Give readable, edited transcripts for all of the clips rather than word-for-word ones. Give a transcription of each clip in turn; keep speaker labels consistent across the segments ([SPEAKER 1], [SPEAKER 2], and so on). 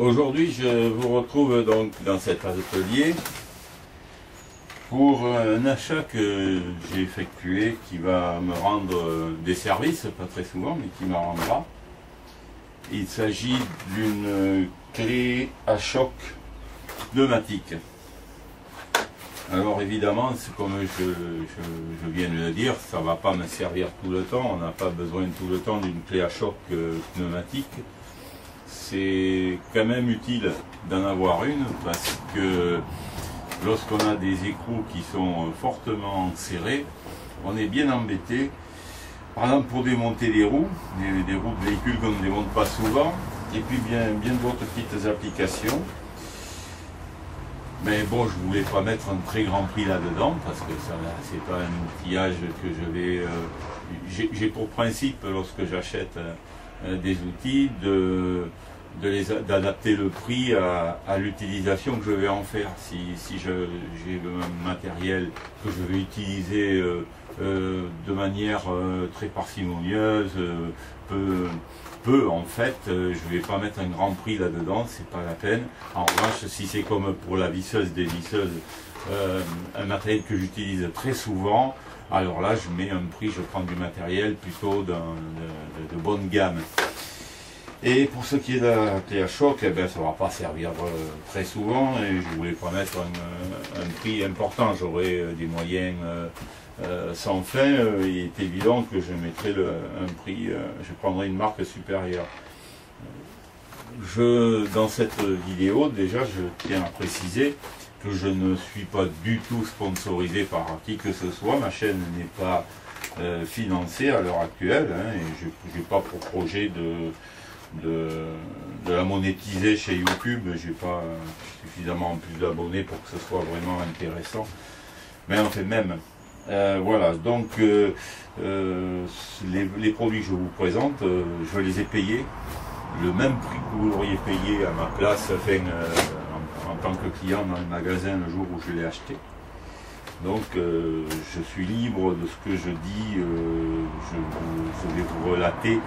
[SPEAKER 1] Aujourd'hui, je vous retrouve donc dans cet atelier pour un achat que j'ai effectué qui va me rendre des services, pas très souvent, mais qui m'en rendra. Il s'agit d'une clé à choc pneumatique. Alors évidemment, comme je viens de le dire, ça ne va pas me servir tout le temps. On n'a pas besoin tout le temps d'une clé à choc pneumatique. C'est quand même utile d'en avoir une parce que lorsqu'on a des écrous qui sont fortement serrés, on est bien embêté. Par exemple pour démonter les roues, des roues de véhicules qu'on ne démonte pas souvent, et puis bien d'autres petites applications. Mais bon, je voulais pas mettre un très grand prix là-dedans parce que ça, c'est pas un outillage que je vais. J'ai pour principe lorsque j'achète des outils d'adapter le prix à l'utilisation que je vais en faire. Si j'ai un matériel que je vais utiliser de manière très parcimonieuse, en fait, je ne vais pas mettre un grand prix là-dedans, c'est pas la peine. En revanche, si c'est comme pour la visseuse des visseuses, un matériel que j'utilise très souvent, alors là je mets un prix, je prends du matériel plutôt de bonne gamme. Et pour ce qui est de la clé à choc, eh bien, ça ne va pas servir très souvent et je ne voulais pas mettre un prix important. J'aurai des moyens sans fin. Il est évident que je mettrai un prix, je prendrai une marque supérieure. Dans cette vidéo, déjà, je tiens à préciser que je ne suis pas du tout sponsorisé par qui que ce soit. Ma chaîne n'est pas financée à l'heure actuelle et je n'ai pas pour projet de la monétiser chez YouTube. J'ai pas suffisamment plus d'abonnés pour que ce soit vraiment intéressant, mais en fait même voilà, donc les produits que je vous présente, je les ai payés le même prix que vous l'auriez payé à ma place, en tant que client dans le magasin le jour où je l'ai acheté. Donc je suis libre de ce que je dis, je vais vous relater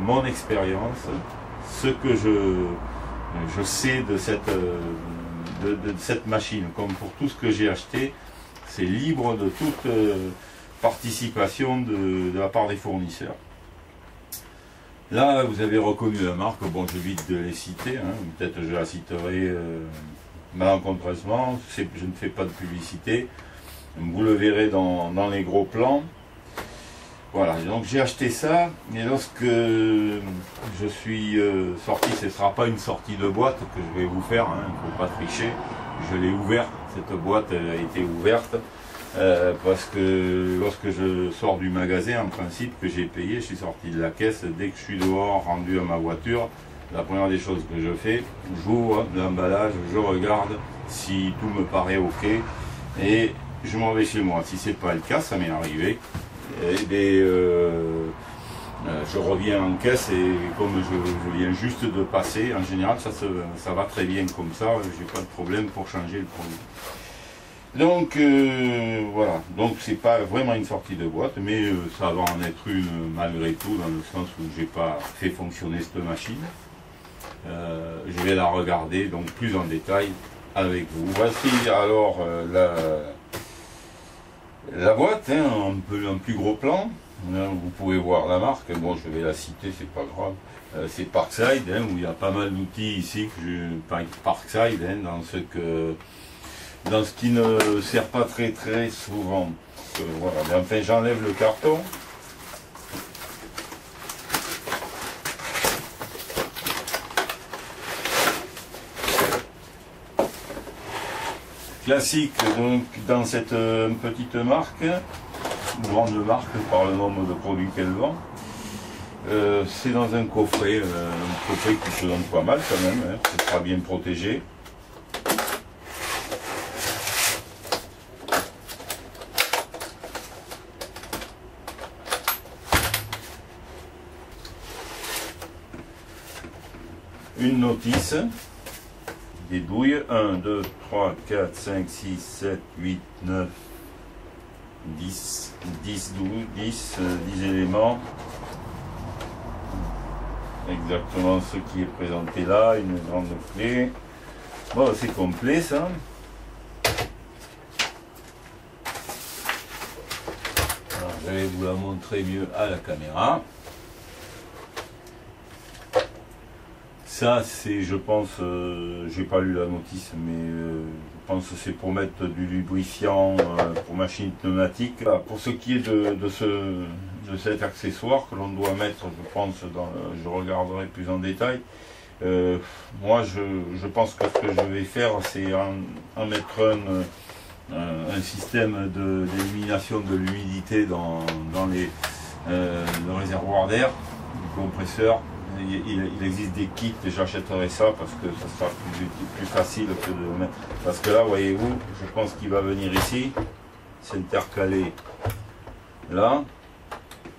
[SPEAKER 1] mon expérience, ce que je sais de cette machine. Comme pour tout ce que j'ai acheté, c'est libre de toute participation de la part des fournisseurs. Là, vous avez reconnu la marque, bon, j'évite de les citer, peut-être je la citerai malencontreusement, je ne fais pas de publicité, vous le verrez dans les gros plans. Voilà, donc j'ai acheté ça, et lorsque je suis sorti, ce ne sera pas une sortie de boîte que je vais vous faire, il ne faut pas tricher, je l'ai ouverte, cette boîte elle a été ouverte, parce que lorsque je sors du magasin, en principe que j'ai payé, je suis sorti de la caisse, dès que je suis dehors, rendu à ma voiture, la première des choses que je fais, j'ouvre l'emballage, je regarde si tout me paraît ok, et je m'en vais chez moi. Si ce n'est pas le cas, ça m'est arrivé. Je reviens en caisse et comme je viens juste de passer, en général ça va très bien comme ça, j'ai pas de problème pour changer le produit. Donc voilà, donc c'est pas vraiment une sortie de boîte, mais ça va en être une malgré tout, dans le sens où j'ai pas fait fonctionner cette machine. Je vais la regarder donc plus en détail avec vous. Voici alors la boîte, un plus gros plan. Vous pouvez voir la marque, bon je vais la citer, c'est pas grave. C'est Parkside, où il y a pas mal d'outils ici, Parkside, dans ce qui ne sert pas très souvent. Voilà, mais enfin j'enlève le carton. Classique donc dans cette petite marque, grande marque par le nombre de produits qu'elle vend. C'est dans un coffret qui se donne pas mal quand même, c'est très bien protégé. Une notice. Des douilles, 1, 2, 3, 4, 5, 6, 7, 8, 9, 10 éléments. exactement ce qui est présenté là, une grande clé. Bon, c'est complet ça. Alors, je vais vous la montrer mieux à la caméra. Ça, c'est, je pense, j'ai pas lu la notice, mais je pense que c'est pour mettre du lubrifiant pour machine pneumatique. Voilà, pour ce qui est de cet accessoire que l'on doit mettre, je pense, je regarderai plus en détail. Moi, je pense que ce que je vais faire, c'est en mettre un système d'élimination de l'humidité dans le réservoir d'air, du compresseur. Il existe des kits et j'achèterai ça parce que ça sera plus facile que de mettre. Parce que là, voyez-vous, je pense qu'il va venir ici, s'intercaler là,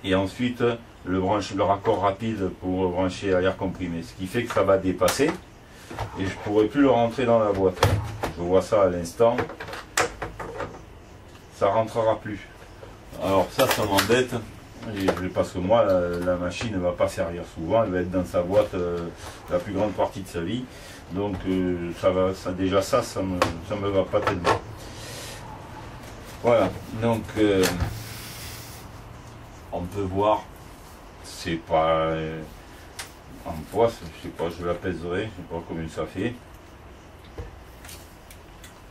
[SPEAKER 1] et ensuite le raccord rapide pour brancher à l'air comprimé. Ce qui fait que ça va dépasser et je ne pourrai plus le rentrer dans la boîte. Je vois ça à l'instant. Ça rentrera plus. Alors ça m'embête. Parce que moi, la machine ne va pas servir souvent, elle va être dans sa boîte la plus grande partie de sa vie. Donc déjà ça me va pas tellement. Voilà, donc on peut voir, c'est pas en poids, je sais pas, je la pèserai, je sais pas combien ça fait.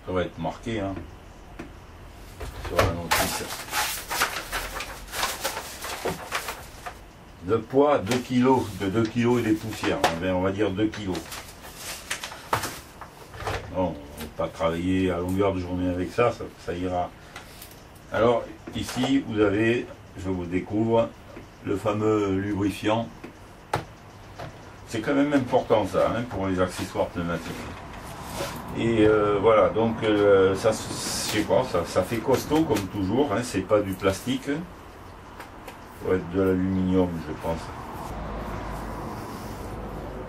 [SPEAKER 1] Ça va être marqué hein, sur la notice. De poids 2 kg, de 2 kg et des poussières, on va dire 2 kg. Non, on ne va pas travailler à longueur de journée avec ça, ça ira. Alors ici vous avez, je vous découvre, le fameux lubrifiant. C'est quand même important ça, hein, pour les accessoires pneumatiques. Et voilà, donc ça, je sais pas, ça fait costaud comme toujours, hein, c'est pas du plastique. Ça va être de l'aluminium, je pense.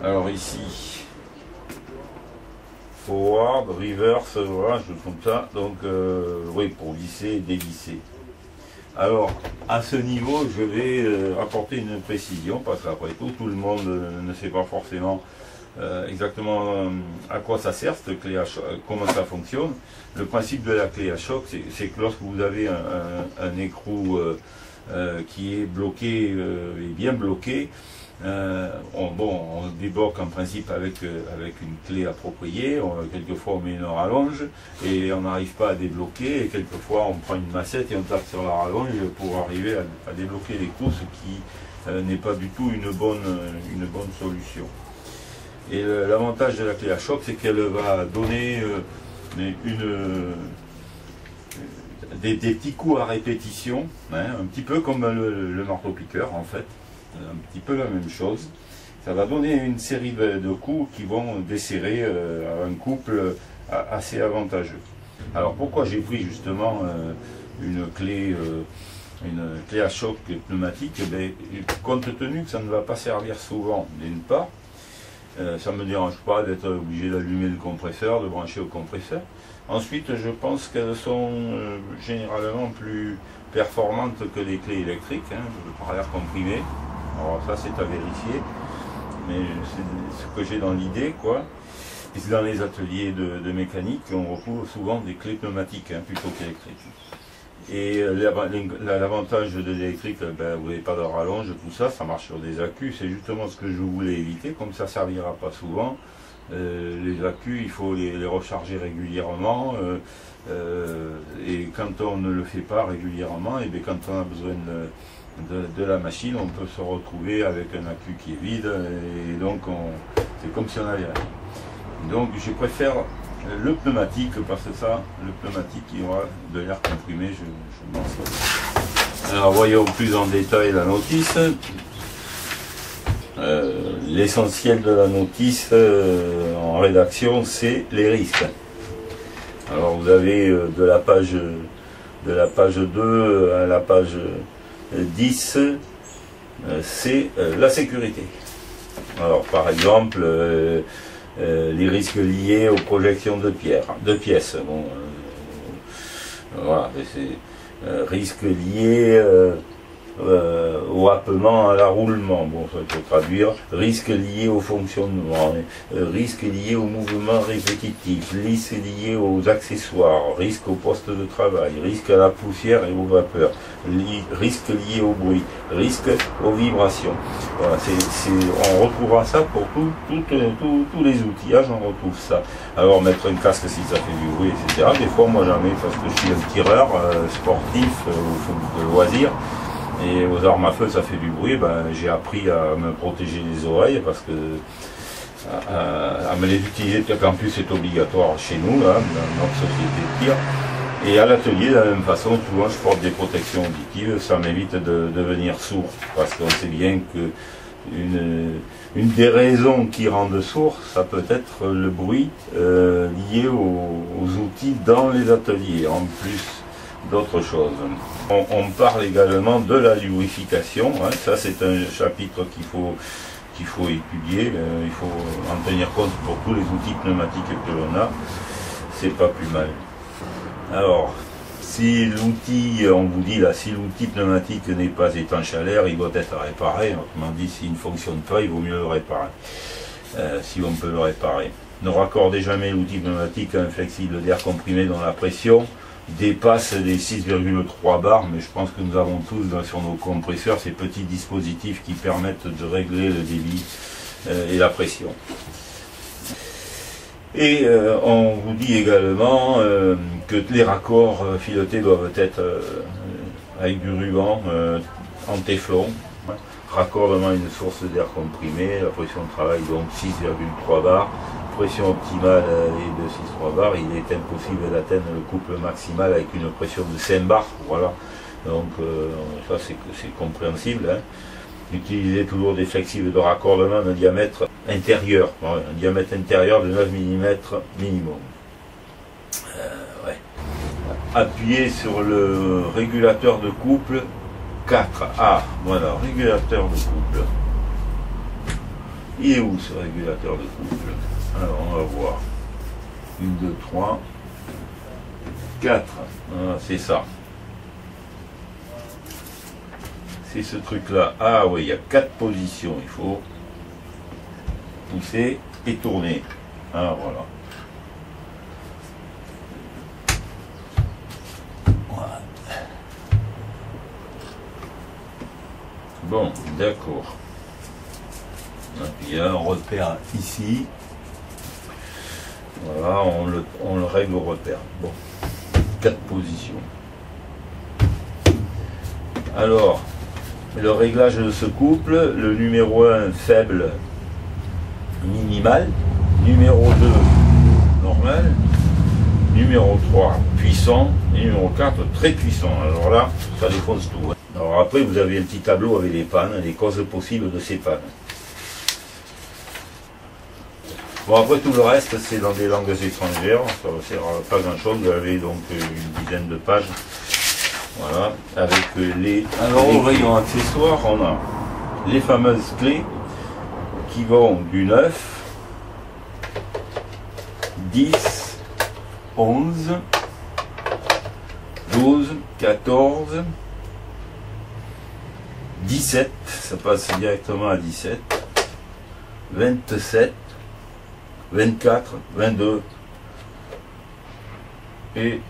[SPEAKER 1] Alors ici, forward, reverse, voilà, je comme ça. Donc, oui, pour visser et dévisser. Alors, à ce niveau, je vais apporter une précision, parce qu'après tout le monde ne sait pas forcément exactement à quoi ça sert, cette clé à choc, comment ça fonctionne. Le principe de la clé à choc, c'est que lorsque vous avez un écrou qui est bloqué et bien bloqué, on débloque en principe avec une clé appropriée. Quelquefois on met une rallonge et on n'arrive pas à débloquer, et quelquefois on prend une massette et on tape sur la rallonge pour arriver à débloquer l'écrou, ce qui n'est pas du tout une bonne solution. Et l'avantage de la clé à choc, c'est qu'elle va donner des petits coups à répétition, hein, un petit peu comme le marteau-piqueur en fait, un petit peu la même chose. Ça va donner une série de coups qui vont desserrer un couple assez avantageux. Alors pourquoi j'ai pris justement une clé à choc pneumatique? Compte tenu que ça ne va pas servir souvent, d'une part, ça ne me dérange pas d'être obligé d'allumer le compresseur, de brancher au compresseur. Ensuite, je pense qu'elles sont généralement plus performantes que les clés électriques, hein, par air comprimé. Alors ça, c'est à vérifier, mais c'est ce que j'ai dans l'idée, quoi. Et c'est dans les ateliers de mécanique qu'on retrouve souvent des clés pneumatiques, hein, plutôt qu'électriques. Et l'avantage de l'électrique, vous n'avez pas de rallonge, tout ça, ça marche sur des accus, c'est justement ce que je voulais éviter, comme ça ne servira pas souvent. Les accus, il faut les recharger régulièrement, et quand on ne le fait pas régulièrement, et bien quand on a besoin de la machine, on peut se retrouver avec un accu qui est vide, et donc c'est comme si on n'avait rien. Donc je préfère le pneumatique, parce que ça, le pneumatique, il y aura de l'air comprimé, je m'en sors. Alors voyons plus en détail la notice. L'essentiel de la notice en rédaction, c'est les risques. Alors vous avez de la page 2 à la page 10, c'est la sécurité. Alors par exemple, les risques liés aux projections de pièces. Bon, voilà, c'est risques liés
[SPEAKER 2] au happement, à l'enroulement. Bon, ça il faut traduire. Risque lié au fonctionnement, risque lié au mouvement répétitif, risque lié aux accessoires, risque au poste de travail, risque à la poussière et aux vapeurs, risque lié au bruit, risque aux vibrations. Voilà, on retrouvera ça pour tous les outillages, on retrouve ça. Alors mettre un casque si ça fait du bruit, etc. Des fois moi j'en mets parce que je suis un tireur sportif de loisirs. Et aux armes à feu ça fait du bruit, ben, j'ai appris à me protéger les oreilles parce que à me les utiliser, peut-être qu'en plus c'est obligatoire chez nous, là, dans notre société de tir. Et à l'atelier, de la même façon, souvent je porte des protections auditives, ça m'évite de devenir sourd, parce qu'on sait bien que une des raisons qui rendent sourd, ça peut être le bruit lié aux outils dans les ateliers, en plus d'autres choses. On parle également de la lubrification, hein. Ça c'est un chapitre qu'il faut étudier, il faut en tenir compte pour tous les outils pneumatiques que l'on a, c'est pas plus mal. Alors, si l'outil, on vous dit là, si l'outil pneumatique n'est pas étanche à l'air, il doit être réparé, autrement dit, s'il ne fonctionne pas, il vaut mieux le réparer, si on peut le réparer. Ne raccordez jamais l'outil pneumatique à un flexible d'air comprimé dont la pression dépasse les 6,3 bars, mais je pense que nous avons tous sur nos compresseurs ces petits dispositifs qui permettent de régler le débit et la pression. Et on vous dit également que les raccords filetés doivent être avec du ruban en téflon. Raccordement à une source d'air comprimé, la pression de travail donc 6,3 bars. Pression optimale est de 6,3 bars, il est impossible d'atteindre le couple maximal avec une pression de 5 bars, voilà. Donc ça c'est compréhensible, hein. Utilisez toujours des flexibles de raccordement de diamètre intérieur, un diamètre intérieur de 9 mm minimum. Ouais. Appuyez sur le régulateur de couple 4A, voilà, régulateur de couple. Il est où ce régulateur de couple? Alors on va voir. 1, 2, 3, 4. Voilà, c'est ça. C'est ce truc-là. Ah oui, il y a 4 positions. Il faut pousser et tourner. Ah voilà. Voilà. Bon, d'accord. Il y a un repère ici. Voilà, on le règle au repère. Bon, 4 positions. Alors, le réglage de ce couple, le numéro 1 faible, minimal, numéro 2 normal, numéro 3 puissant, et numéro 4 très puissant. Alors là, ça défonce tout. Alors après, vous avez un petit tableau avec les pannes, les causes possibles de ces pannes. Bon, après tout le reste, c'est dans des langues étrangères, ça ne sert à pas grand chose, vous avez donc une dizaine de pages. Voilà, avec les... Alors au rayon accessoires, on a les fameuses clés qui vont du 9, 10, 11, 12, 14, 17, ça passe directement à 17, 27, 24, 22 et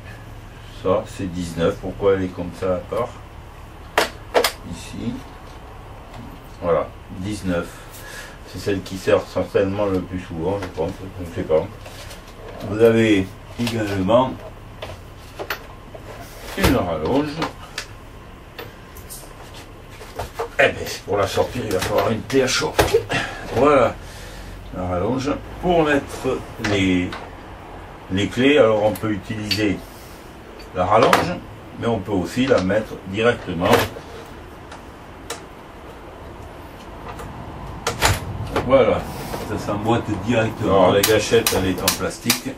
[SPEAKER 2] ça c'est 19. Pourquoi elle est comme ça à part? Ici, voilà, 19. C'est celle qui sert certainement le plus souvent, je pense, je ne sais pas. Vous avez également une rallonge. Eh bien, pour la sortir, il va falloir une clé à choc. Voilà. La rallonge. Pour mettre les clés, alors on peut utiliser la rallonge, mais on peut aussi la mettre directement. Voilà, ça s'emboîte directement. Alors la gâchette, elle est en plastique.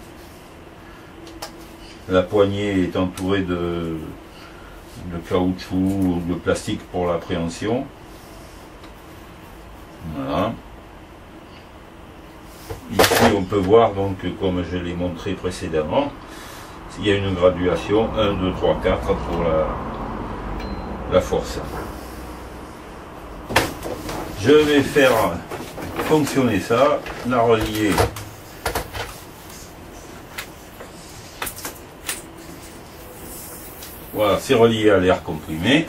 [SPEAKER 2] La poignée est entourée de caoutchouc ou de plastique pour l'appréhension. Voilà. Ici on peut voir donc, comme je l'ai montré précédemment, il y a une graduation 1, 2, 3, 4 pour la force. Je vais faire fonctionner ça, la relier. Voilà, c'est relié à l'air comprimé.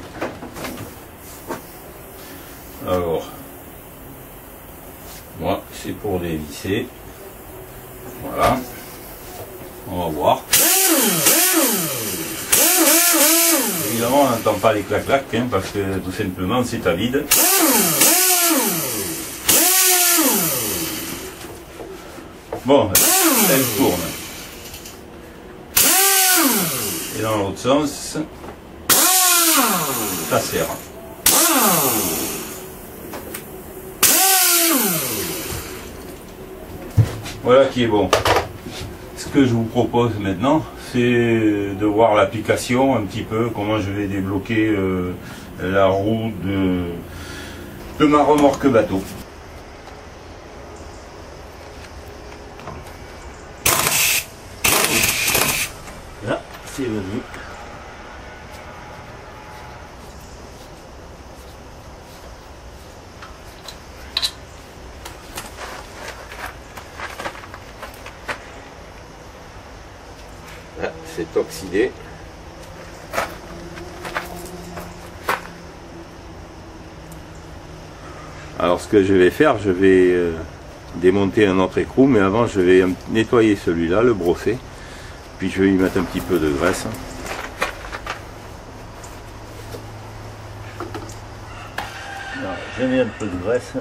[SPEAKER 2] Alors, moi, c'est pour les visser. Voilà. On va voir. Évidemment, on n'entend pas les clac-clac, hein, parce que tout simplement, c'est à vide. Bon, elle tourne. Et dans l'autre sens, ça serre. Voilà qui est bon. Ce que je vous propose maintenant, c'est de voir l'application un petit peu, comment je vais débloquer la roue de ma remorque bateau. Là, c'est venu. Là, c'est oxydé. Alors ce que je vais faire, je vais démonter un autre écrou, mais avant je vais nettoyer celui-là, le brosser, puis je vais y mettre un petit peu de graisse. Alors, je mets un peu de graisse.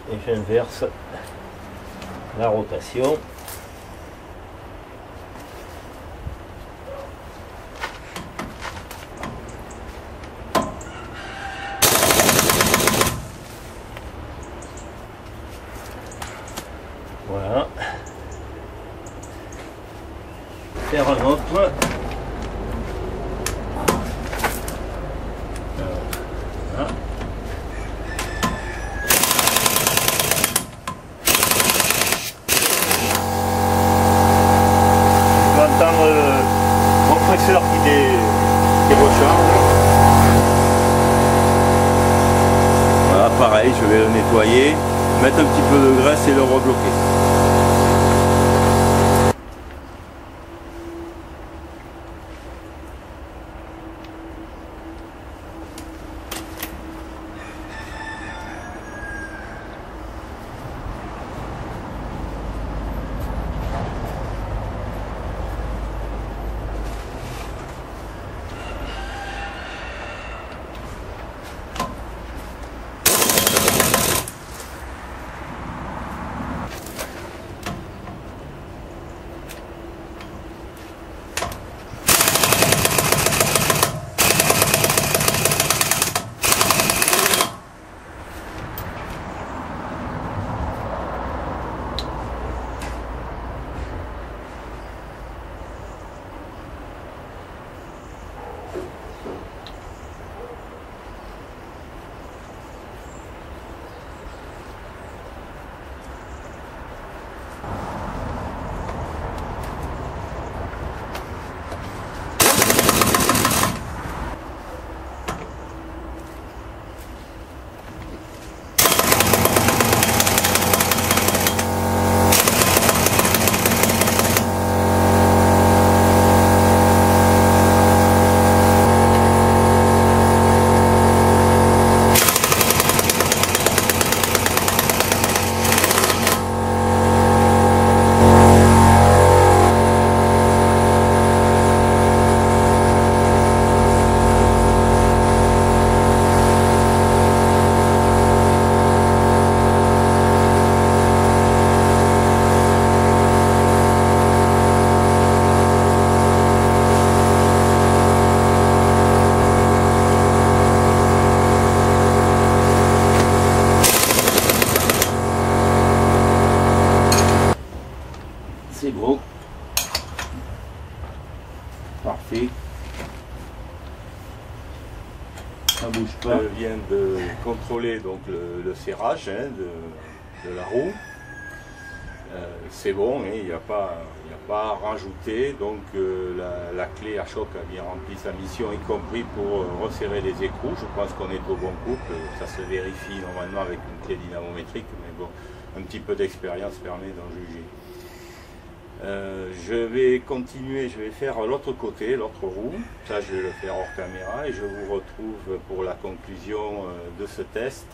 [SPEAKER 2] Et j'inverse la rotation. Voilà. Faire un autre. Voilà. Qui recharge. Voilà, pareil, je vais le nettoyer, mettre un petit peu de graisse et le rebloquer. C'est beau. Parfait. ça bouge pas.
[SPEAKER 1] Je viens de contrôler donc le serrage de la roue. C'est bon, il n'y a pas à rajouter. Donc la clé à choc a bien rempli sa mission, y compris pour resserrer les écrous. Je pense qu'on est au bon couple. Ça se vérifie normalement avec une clé dynamométrique, mais bon, un petit peu d'expérience permet d'en juger. Je vais continuer, je vais faire l'autre côté, l'autre roue. Ça, je vais le faire hors caméra et je vous retrouve pour la conclusion de ce test.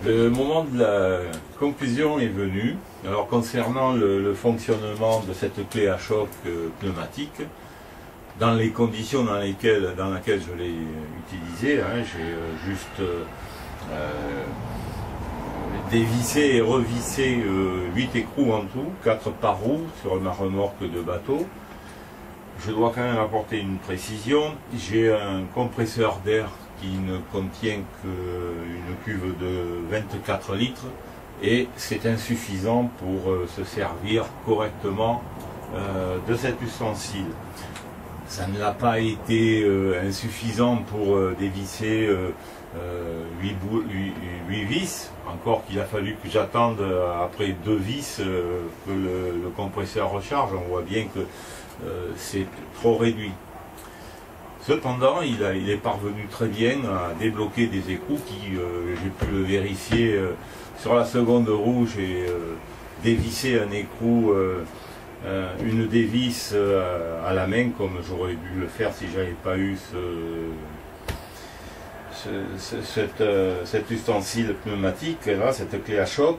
[SPEAKER 1] Le moment de la conclusion est venu. Alors, concernant le fonctionnement de cette clé à choc pneumatique, dans les conditions dans lesquelles je l'ai utilisée, j'ai juste dévissé et revissé 8 écrous en tout, 4 par roue sur ma remorque de bateau. Je dois quand même apporter une précision. J'ai un compresseur d'air qui ne contient qu'une cuve de 24 litres et c'est insuffisant pour se servir correctement de cet ustensile. Ça ne l'a pas été insuffisant pour dévisser 8 vis, encore qu'il a fallu que j'attende après 2 vis que le compresseur recharge. On voit bien que c'est trop réduit. Cependant, il est parvenu très bien à débloquer des écrous qui, j'ai pu le vérifier sur la seconde roue, j'ai dévissé un écrou, une dévisse à la main, comme j'aurais dû le faire si j'avais pas eu cet ustensile pneumatique, là, cette clé à choc.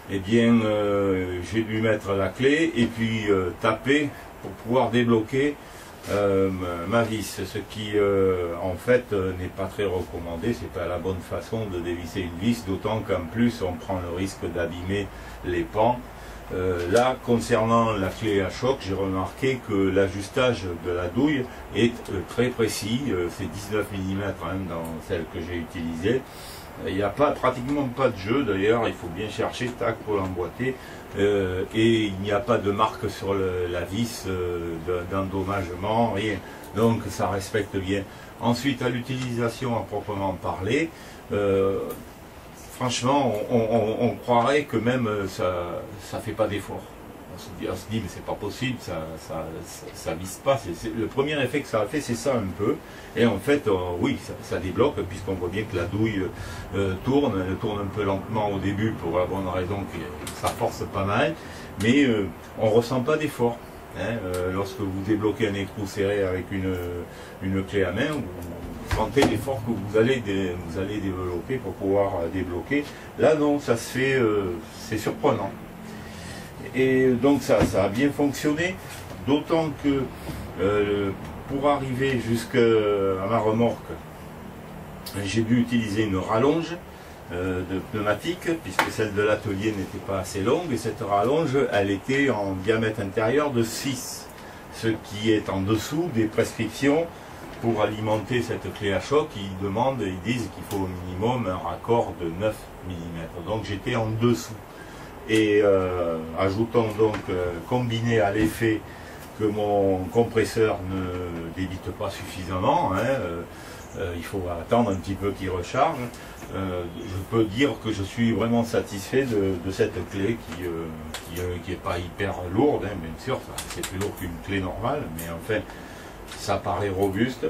[SPEAKER 1] Eh bien, j'ai dû mettre la clé et puis taper pour pouvoir débloquer ma vis, ce qui en fait n'est pas très recommandé. C'est pas la bonne façon de dévisser une vis, d'autant qu'en plus on prend le risque d'abîmer les pans. Là, concernant la clé à choc, j'ai remarqué que l'ajustage de la douille est très précis. C'est 19 mm dans celle que j'ai utilisée. Il n'y a pratiquement pas de jeu, d'ailleurs, il faut bien chercher tac pour l'emboîter. Et il n'y a pas de marque sur la vis d'endommagement, rien. Donc ça respecte bien. Ensuite, à l'utilisation à proprement parler, franchement, on croirait que même ça fait pas d'effort. On se dit mais c'est pas possible, ça vise pas. Le premier effet que ça a fait, c'est ça un peu. Et en fait, oui, ça débloque, puisqu'on voit bien que la douille tourne. Elle tourne un peu lentement au début pour la bonne raison que ça force pas mal. Mais on ressent pas d'effort. Lorsque vous débloquez un écrou serré avec une clé à main, vous sentez l'effort que vous allez développer pour pouvoir débloquer. Là non, ça se fait, c'est surprenant. Et donc ça a bien fonctionné, d'autant que pour arriver jusqu'à ma remorque, j'ai dû utiliser une rallonge de pneumatique, puisque celle de l'atelier n'était pas assez longue, et cette rallonge, elle était en diamètre intérieur de 6, ce qui est en dessous des prescriptions pour alimenter cette clé à choc. Ils disent qu'il faut au minimum un raccord de 9 mm, donc j'étais en dessous. Et ajoutant donc, combiné à l'effet que mon compresseur ne débite pas suffisamment, il faut attendre un petit peu qu'il recharge, je peux dire que je suis vraiment satisfait de cette clé qui est pas hyper lourde, bien sûr, c'est plus lourd qu'une clé normale, mais enfin ça paraît robuste.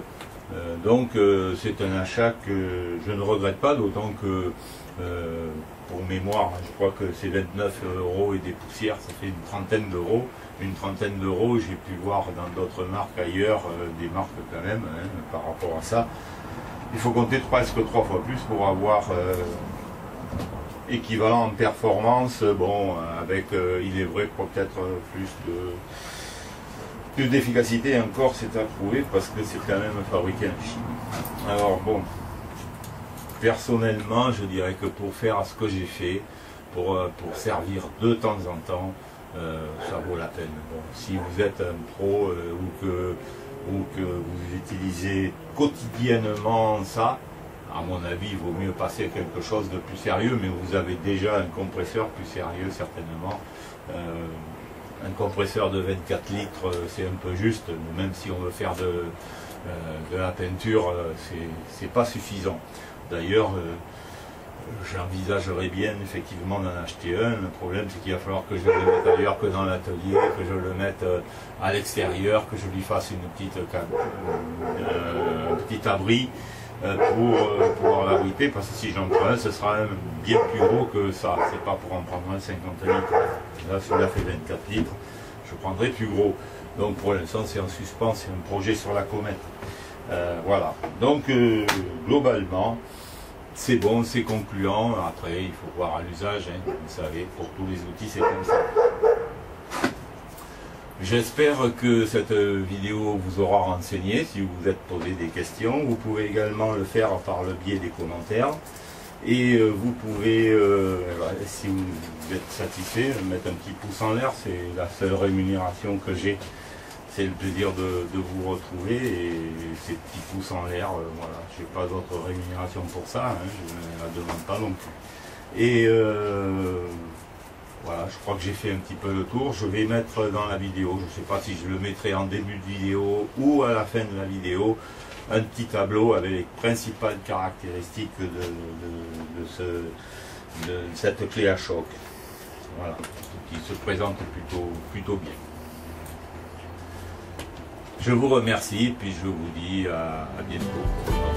[SPEAKER 1] Donc c'est un achat que je ne regrette pas, d'autant que pour mémoire, je crois que c'est 29 € et des poussières, ça fait une trentaine d'euros. Une trentaine d'euros, j'ai pu voir dans d'autres marques ailleurs, des marques quand même, par rapport à ça. Il faut compter presque 3 fois plus pour avoir équivalent en performance, bon, avec, il est vrai, peut-être plus d'efficacité, encore c'est à prouver, parce que c'est quand même fabriqué en Chine. Alors bon, personnellement, je dirais que pour faire ce que j'ai fait, pour servir de temps en temps, ça vaut la peine. Bon, si vous êtes un pro ou que vous utilisez quotidiennement ça, à mon avis, il vaut mieux passer à quelque chose de plus sérieux, mais vous avez déjà un compresseur plus sérieux, certainement. Un compresseur de 24 litres, c'est un peu juste, même si on veut faire de la peinture, c'est pas suffisant. D'ailleurs, j'envisagerais bien effectivement d'en acheter un. Le problème, c'est qu'il va falloir que je le mette ailleurs que dans l'atelier, que je le mette à l'extérieur, que je lui fasse un petit abri pour pouvoir l'abriter, parce que si j'en prends un, ce sera bien plus gros que ça. C'est pas pour en prendre un 50 litres. Là, celui-là fait 24 litres. Je prendrai plus gros. Donc pour l'instant, c'est en suspens, c'est un projet sur la comète. Voilà. Donc globalement, c'est bon, c'est concluant. Après, il faut voir à l'usage, hein. Vous savez, pour tous les outils, c'est comme ça. J'espère que cette vidéo vous aura renseigné. Si vous vous êtes posé des questions, vous pouvez également le faire par le biais des commentaires. Et vous pouvez, si vous êtes satisfait, mettre un petit pouce en l'air. C'est la seule rémunération que j'ai. C'est le plaisir de vous retrouver, et ces petits pouces en l'air, voilà, j'ai pas d'autre rémunération pour ça, hein, je ne la demande pas non plus. Et voilà, je crois que j'ai fait un petit peu le tour. Je vais mettre dans la vidéo, je ne sais pas si je le mettrai en début de vidéo ou à la fin de la vidéo, un petit tableau avec les principales caractéristiques de cette clé à choc. Voilà, qui se présente plutôt bien. Je vous remercie, puis je vous dis à bientôt.